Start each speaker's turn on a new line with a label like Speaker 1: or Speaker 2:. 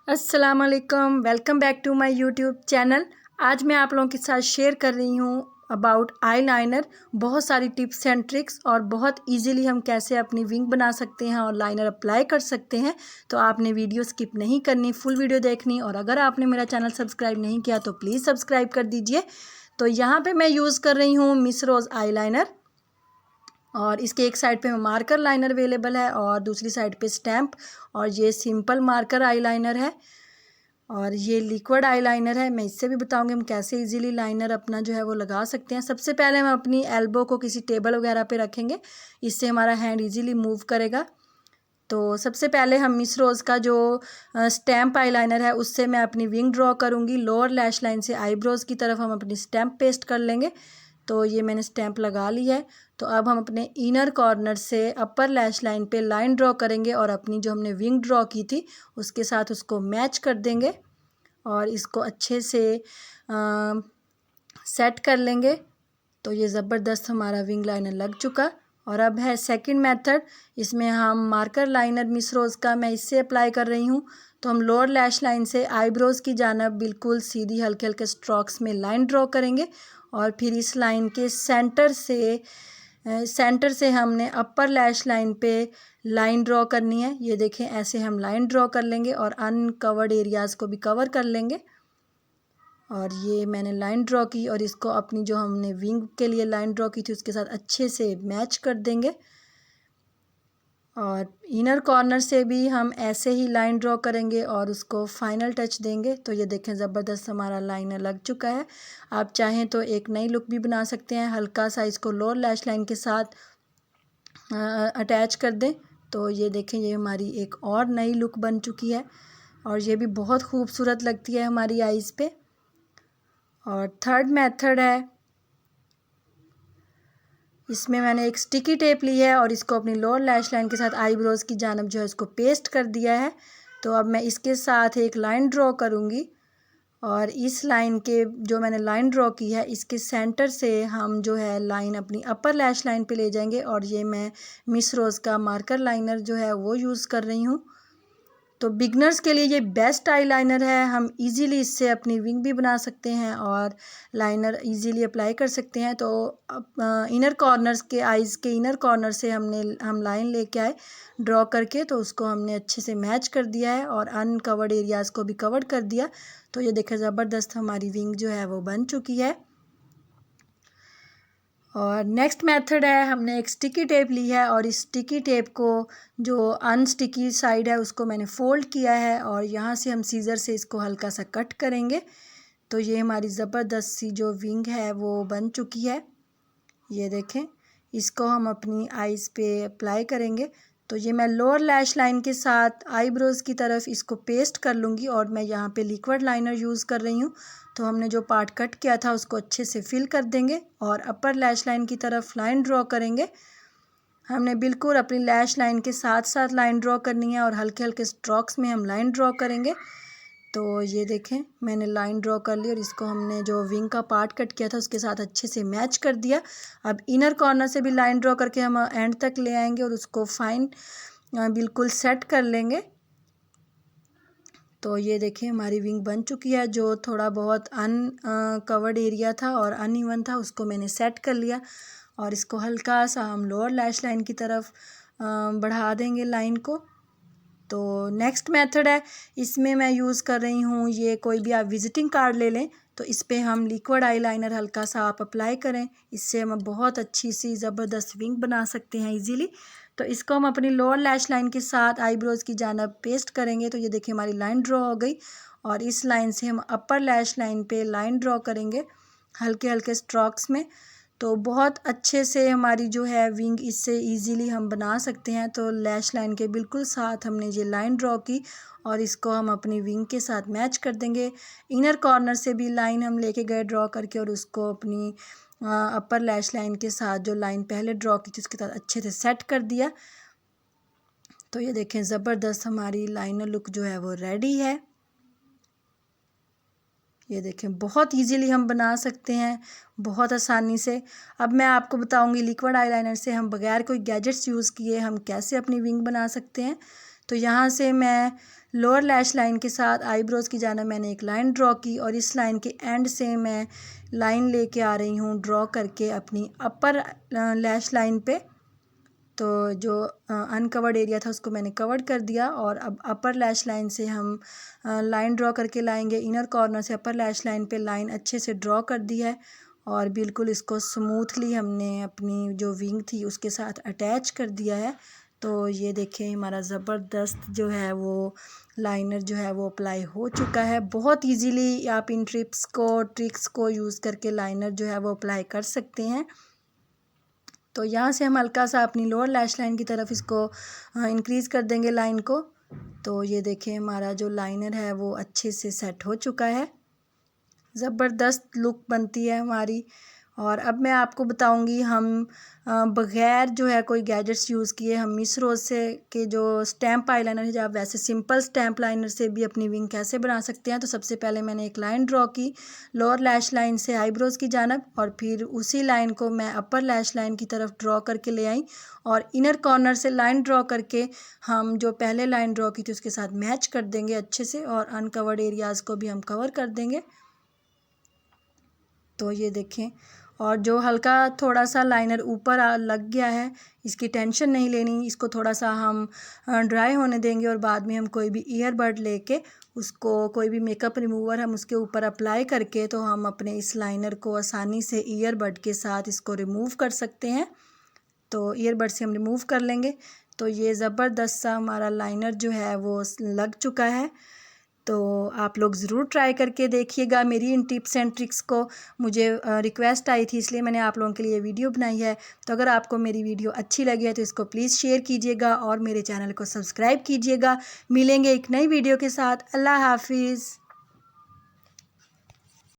Speaker 1: अस्सलाम वालेकुम, welcome back to my YouTube channel. आज मैं आप लोगों के साथ शेयर कर रही हूँ अबाउट आई लाइनर। बहुत सारी टिप्स एंड ट्रिक्स और बहुत इजीली हम कैसे अपनी विंग बना सकते हैं और लाइनर अप्लाई कर सकते हैं। तो आपने वीडियो स्किप नहीं करनी, फुल वीडियो देखनी। और अगर आपने मेरा चैनल सब्सक्राइब नहीं किया तो प्लीज़ सब्सक्राइब कर दीजिए। तो यहाँ पर मैं यूज़ कर रही हूँ मिस रोज़ आई लाइनर, और इसके एक साइड पे मार्कर लाइनर अवेलेबल है और दूसरी साइड पे स्टैम्प। और ये सिंपल मार्कर आई लाइनर है और ये लिक्विड आई लाइनर है। मैं इससे भी बताऊंगी हम कैसे इजीली लाइनर अपना जो है वो लगा सकते हैं। सबसे पहले हम अपनी एल्बो को किसी टेबल वगैरह पे रखेंगे, इससे हमारा हैंड इजीली मूव करेगा। तो सबसे पहले हम मिस रोज़ का जो स्टैम्प आई लाइनर है उससे मैं अपनी विंग ड्रॉ करूँगी। लोअर लैश लाइन से आईब्रोज़ की तरफ हम अपनी स्टैम्प पेस्ट कर लेंगे। तो ये मैंने स्टैम्प लगा ली है। तो अब हम अपने इनर कॉर्नर से अपर लैश लाइन पे लाइन ड्रॉ करेंगे और अपनी जो हमने विंग ड्रॉ की थी उसके साथ उसको मैच कर देंगे और इसको अच्छे से सेट कर लेंगे। तो ये ज़बरदस्त हमारा विंग लाइनर लग चुका। और अब है सेकंड मेथड। इसमें हम मार्कर लाइनर मिस रोज़ का मैं इससे अप्लाई कर रही हूँ। तो हम लोअर लैश लाइन से आईब्रोज़ की जानिब बिल्कुल सीधी हल्के हल्के स्ट्रोक्स में लाइन ड्रॉ करेंगे और फिर इस लाइन के सेंटर से हमने अपर लैश लाइन पे लाइन ड्रॉ करनी है। ये देखें, ऐसे हम लाइन ड्रॉ कर लेंगे और अनकवर्ड एरियाज़ को भी कवर कर लेंगे। और ये मैंने लाइन ड्रॉ की और इसको अपनी जो हमने विंग के लिए लाइन ड्रॉ की थी उसके साथ अच्छे से मैच कर देंगे। और इनर कॉर्नर से भी हम ऐसे ही लाइन ड्रॉ करेंगे और उसको फाइनल टच देंगे। तो ये देखें, ज़बरदस्त हमारा लाइनर लग चुका है। आप चाहें तो एक नई लुक भी बना सकते हैं, हल्का सा इसको लोअर लैश लाइन के साथ अटैच कर दें। तो ये देखें, ये हमारी एक और नई लुक बन चुकी है और ये भी बहुत खूबसूरत लगती है हमारी आइज़ पे। और थर्ड मेथड है, इसमें मैंने एक स्टिकी टेप ली है और इसको अपनी लोअर लैश लाइन के साथ आईब्रोज़ की जानिब जो है इसको पेस्ट कर दिया है। तो अब मैं इसके साथ एक लाइन ड्रॉ करूँगी और इस लाइन के जो मैंने लाइन ड्रॉ की है इसके सेंटर से हम जो है लाइन अपनी अपर लैश लाइन पे ले जाएंगे। और ये मैं मिस रोज़ का मार्कर लाइनर जो है वो यूज़ कर रही हूँ। तो बिगनर्स के लिए ये बेस्ट आई लाइनर है। हम इजीली इससे अपनी विंग भी बना सकते हैं और लाइनर इजीली अप्लाई कर सकते हैं। तो इनर कॉर्नर्स के आइज़ के इनर कॉर्नर से हम लाइन लेके आए ड्रॉ करके, तो उसको हमने अच्छे से मैच कर दिया है और अनकवर्ड एरियाज़ को भी कवर कर दिया। तो ये देखें, ज़बरदस्त हमारी विंग जो है वो बन चुकी है। और नेक्स्ट मेथड है, हमने एक स्टिकी टेप ली है और इस स्टिकी टेप को जो अनस्टिकी साइड है उसको मैंने फ़ोल्ड किया है और यहाँ से हम सीज़र से इसको हल्का सा कट करेंगे। तो ये हमारी ज़बरदस्त सी जो विंग है वो बन चुकी है। ये देखें, इसको हम अपनी आइज़ पे अप्लाई करेंगे। तो ये मैं लोअर लैश लाइन के साथ आईब्रोज़ की तरफ इसको पेस्ट कर लूँगी और मैं यहाँ पे लिक्विड लाइनर यूज़ कर रही हूँ। तो हमने जो पार्ट कट किया था उसको अच्छे से फिल कर देंगे और अपर लैश लाइन की तरफ लाइन ड्रॉ करेंगे। हमने बिल्कुल अपनी लैश लाइन के साथ साथ लाइन ड्रॉ करनी है और हल्के हल्के स्ट्रोक्स में हम लाइन ड्रॉ करेंगे। तो ये देखें, मैंने लाइन ड्रॉ कर ली और इसको हमने जो विंग का पार्ट कट किया था उसके साथ अच्छे से मैच कर दिया। अब इनर कॉर्नर से भी लाइन ड्रॉ करके हम एंड तक ले आएंगे और उसको फाइन बिल्कुल सेट कर लेंगे। तो ये देखें, हमारी विंग बन चुकी है। जो थोड़ा बहुत कवर्ड एरिया था और अनइवन था उसको मैंने सेट कर लिया और इसको हल्का सा हम लोअर लैश लाइन की तरफ बढ़ा देंगे लाइन को। तो नेक्स्ट मेथड है, इसमें मैं यूज़ कर रही हूँ, ये कोई भी आप विजिटिंग कार्ड ले लें तो इस पर हम लिक्विड आई लाइनर हल्का सा आप अप्लाई करें, इससे हम बहुत अच्छी सी ज़बरदस्त विंग बना सकते हैं इजीली। तो इसको हम अपनी लोअर लैश लाइन के साथ आईब्रोज़ की जानिब पेस्ट करेंगे। तो ये देखिए, हमारी लाइन ड्रॉ हो गई और इस लाइन से हम अपर लैश लाइन पे लाइन ड्रॉ करेंगे हल्के हल्के स्ट्रोक्स में। तो बहुत अच्छे से हमारी जो है विंग इससे इजीली हम बना सकते हैं। तो लैश लाइन के बिल्कुल साथ हमने ये लाइन ड्रॉ की और इसको हम अपनी विंग के साथ मैच कर देंगे। इनर कॉर्नर से भी लाइन हम लेके गए ड्रॉ करके और उसको अपनी अपर लैश लाइन के साथ जो लाइन पहले ड्रॉ की थी उसके साथ अच्छे से सेट कर दिया। तो ये देखें, ज़बरदस्त हमारी लाइनर लुक जो है वो रेडी है। ये देखें, बहुत इजीली हम बना सकते हैं, बहुत आसानी से। अब मैं आपको बताऊंगी लिक्विड आईलाइनर से हम बगैर कोई गैजेट्स यूज़ किए हम कैसे अपनी विंग बना सकते हैं। तो यहाँ से मैं लोअर लैश लाइन के साथ आईब्रोज़ की जानिब मैंने एक लाइन ड्रॉ की और इस लाइन के एंड से मैं लाइन लेके आ रही हूँ ड्रॉ करके अपनी अपर लैश लाइन पे। तो जो अनकवर्ड एरिया था उसको मैंने कवर्ड कर दिया और अब अपर लैश लाइन से हम लाइन ड्रॉ करके लाएंगे। इनर कॉर्नर से अपर लैश लाइन पे लाइन अच्छे से ड्रॉ कर दी है और बिल्कुल इसको स्मूथली हमने अपनी जो विंग थी उसके साथ अटैच कर दिया है। तो ये देखें हमारा ज़बरदस्त जो है वो लाइनर जो है वो अप्लाई हो चुका है। बहुत इजीली आप इन ट्रिक्स को यूज़ करके लाइनर जो है वो अप्लाई कर सकते हैं। तो यहाँ से हम हल्का सा अपनी लोअर लैश लाइन की तरफ इसको इंक्रीज़ कर देंगे लाइन को। तो ये देखें हमारा जो लाइनर है वो अच्छे से सेट हो चुका है, ज़बरदस्त लुक बनती है हमारी। और अब मैं आपको बताऊंगी हम बग़ैर जो है कोई गैजेट्स यूज़ किए हम मिस रोज़ से के जो स्टैम्प आईलाइनर है, जब वैसे सिंपल स्टैम्प लाइनर से भी अपनी विंग कैसे बना सकते हैं। तो सबसे पहले मैंने एक लाइन ड्रॉ की लोअर लैश लाइन से आईब्रोज़ की जानिब और फिर उसी लाइन को मैं अपर लैश लाइन की तरफ ड्रॉ करके ले आई और इनर कॉर्नर से लाइन ड्रॉ करके हम जो पहले लाइन ड्रॉ की थी उसके साथ मैच कर देंगे अच्छे से और अनकवर्ड एरियाज़ को भी हम कवर कर देंगे। तो ये देखें, और जो हल्का थोड़ा सा लाइनर ऊपर लग गया है इसकी टेंशन नहीं लेनी, इसको थोड़ा सा हम ड्राई होने देंगे और बाद में हम कोई भी ईयरबड लेके उसको कोई भी मेकअप रिमूवर हम उसके ऊपर अप्लाई करके तो हम अपने इस लाइनर को आसानी से ईयरबड के साथ इसको रिमूव कर सकते हैं। तो ईयरबड से हम रिमूव कर लेंगे। तो ये ज़बरदस्त सा हमारा लाइनर जो है वो लग चुका है। तो आप लोग ज़रूर ट्राई करके देखिएगा मेरी इन टिप्स एंड ट्रिक्स को। मुझे रिक्वेस्ट आई थी इसलिए मैंने आप लोगों के लिए वीडियो बनाई है। तो अगर आपको मेरी वीडियो अच्छी लगी है तो इसको प्लीज़ शेयर कीजिएगा और मेरे चैनल को सब्सक्राइब कीजिएगा। मिलेंगे एक नई वीडियो के साथ। अल्लाह हाफिज़।